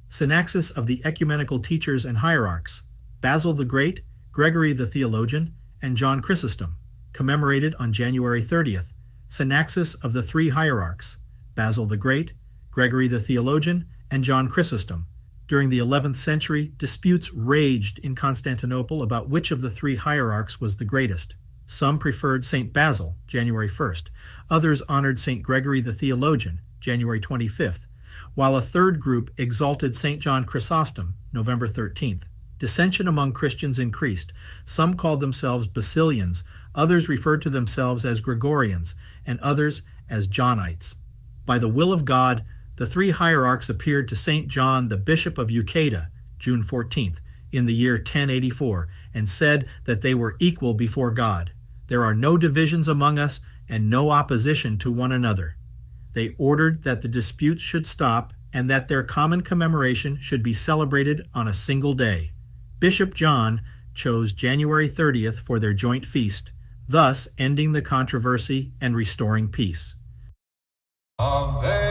Synaxis of the Ecumenical Teachers and Hierarchs, Basil the Great, Gregory the Theologian, and John Chrysostom, commemorated on January 30th. Synaxis of the three Hierarchs, Basil the Great, Gregory the Theologian, and John Chrysostom. During the 11th century, disputes raged in Constantinople about which of the three hierarchs was the greatest. Some preferred Saint Basil, January 1st. Others honored Saint Gregory the Theologian, January 25th, while a third group exalted Saint John Chrysostom, November 13th. Dissension among Christians increased. Some called themselves Basilians, others referred to themselves as Gregorians, and others as Johnites. By the will of God, the three hierarchs appeared to Saint John, the Bishop of Euchaita, June 14th, in the year 1084, and said that they were equal before God. There are no divisions among us and no opposition to one another. They ordered that the disputes should stop and that their common commemoration should be celebrated on a single day. Bishop John chose January 30th for their joint feast, thus ending the controversy and restoring peace. Ave